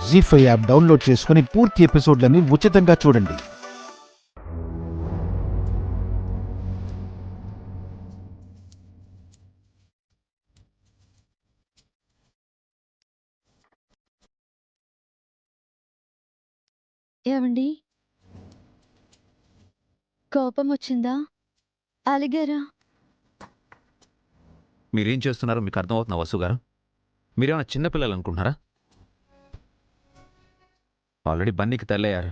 జీ5 app download చేసుకుని పూర్తి ఎపిసోడ్లని ఉచితంగా చూడండి. ఏవండి, కోపం వచ్చిందా? అలిగారా? మీరేం చేస్తున్నారో మీకు అర్థమవుతున్నా వసు గారు? మీరేమైనా చిన్నపిల్లలు అనుకుంటున్నారా? ఆల్రెడీ బన్నీకి తల్లయ్యారు,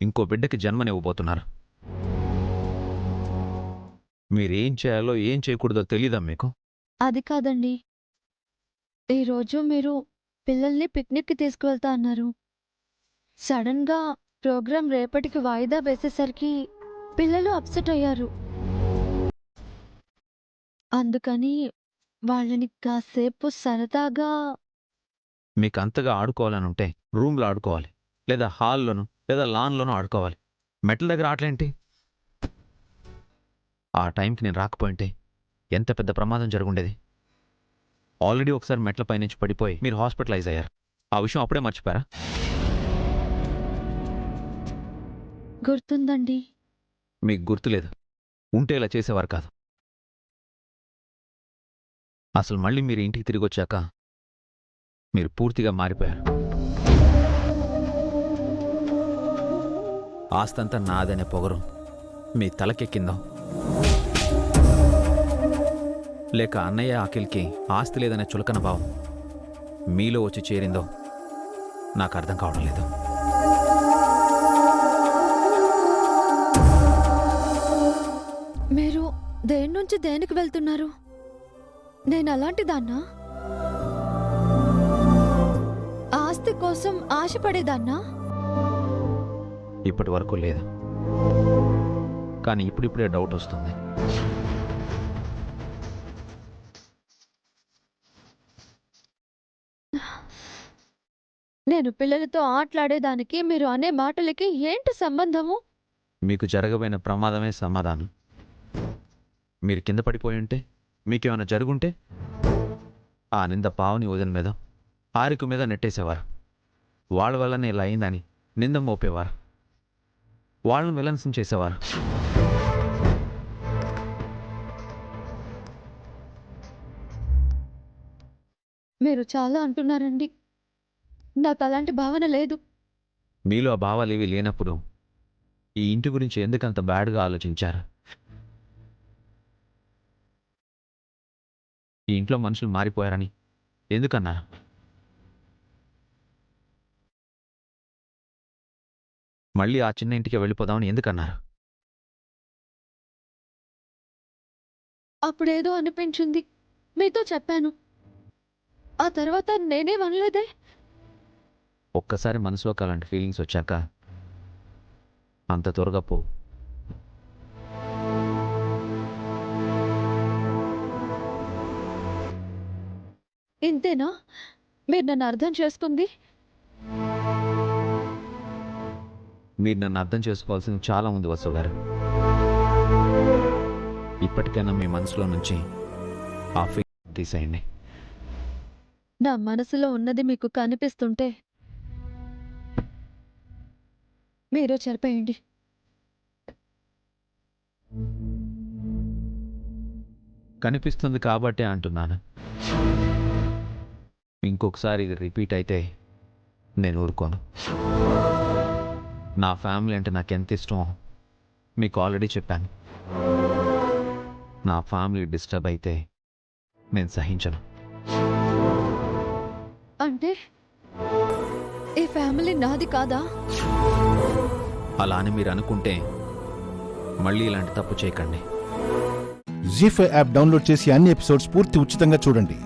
ఇంకో బిడ్డకి జన్మనివ్వబోతున్నారు. మీరేం చేయాలో ఏం చేయకూడదో తెలీదా మీకు? అది కాదండి, ఈరోజు మీరు పిల్లల్ని పిక్నిక్కి తీసుకువెళ్తా అన్నారు. సడన్గా ప్రోగ్రాం రేపటికి వాయిదా వేసేసరికి పిల్లలు అప్సెట్ అయ్యారు. అందుకని వాళ్ళని కాసేపు సరదాగా. మీకు అంతగా ఆడుకోవాలని ఉంటే రూమ్లో ఆడుకోవాలి, లేదా హాల్లోనూ లేదా లాన్లోనూ ఆడుకోవాలి. మెట్ల దగ్గర ఆటలేంటి? ఆ టైంకి నేను రాకపోయింటే ఎంత పెద్ద ప్రమాదం జరుగుండేది. ఆల్రెడీ ఒకసారి మెట్లపై నుంచి పడిపోయి మీరు హాస్పిటలైజ్ అయ్యారు. ఆ విషయం అప్పుడే మర్చిపోయారా? గుర్తుందండి. మీకు గుర్తులేదు, ఉంటే ఇలా చేసేవారు కాదు. అసలు మళ్ళీ మీరు ఇంటికి తిరిగి వచ్చాక మీరు పూర్తిగా మారిపోయారు. ఆస్తంతా నాదనే పొగరు మీ తలకెక్కిందో, లేక అన్నయ్య అఖిల్కి ఆస్తి లేదనే చులకన భావం మీలో వచ్చి చేరిందో నాకు అర్థం కావడం లేదు. మీరు దేని నుంచి దేనికి వెళ్తున్నారు? నేను అలాంటి దాన్నా? ఆస్తి కోసం ఆశపడేదాన్నా? ఇప్పటి వరకు లేదు, కానీ ఇప్పుడిప్పుడే డౌట్ వస్తుంది. నేను పిల్లలతో ఆటలాడేదానికి మీరు అనే మాటలకి ఏంటి సంబంధము? మీకు జరగబోయిన ప్రమాదమే సమాధానం. మీరు కింద పడిపోయి ఉంటే, మీకేమైనా జరుగుంటే ఆ నింద పావుని వదిన మీద, ఆరికు మీద నెట్టేసేవారు. వాళ్ళ వల్లనే ఇలా అయిందని నింద మోపేవారు, వాళ్ళని విలన్సం చేసేవారు. మీరు చాలా అంటున్నారండి. నాకు అలాంటి భావన లేదు. మీలో ఆ భావాలు ఏవి లేనప్పుడు ఈ ఇంటి గురించి ఎందుకంత బ్యాడ్గా ఆలోచించారు? ఈ ఇంట్లో మనుషులు మారిపోయారని ఎందుకన్నారు? మళ్ళీ ఆ చిన్న ఇంటికి వెళ్ళిపోదామని ఎందుకన్నారు? అప్పుడేదో అనిపించింది, మీతో చెప్పాను. ఆ తర్వాత నేనే వనలేదే. ఒక్కసారి మనసులోకి అలాంటి ఫీలింగ్స్ వచ్చాక అంత త్వరగా పో. ఇంతేనా మీరు నన్ను అర్థం చేసుకుంది? మీరు నన్ను అర్థం చేసుకోవాల్సింది చాలా ఉంది వసు గారు. ఇప్పటికైనా మీ మనసులో నుంచి ఆ ఫీలింగ్ తీసేయండి. నా మనసులో ఉన్నది మీకు కనిపిస్తుంటే మీరు చెరిపేయండి. కనిపిస్తుంది కాబట్టే అంటున్నాను. ఇంకొకసారి ఇది రిపీట్ అయితే నేను ఊరుకోను. నా ఫ్యామిలీ అంటే నాకు ఎంత ఇష్టమో మీకు ఆల్రెడీ చెప్పాను. నా ఫ్యామిలీ డిస్టర్బ్ అయితే నేను సహించను. అంటే ఈ ఫ్యామిలీ నాది కాదా? అలా అని మీరు అనుకుంటే మళ్ళీ ఇలాంటి తప్పు చేయకండి. జీ5 యాప్ డౌన్లోడ్ చేసి అన్ని ఎపిసోడ్స్ పూర్తి ఉచితంగా చూడండి.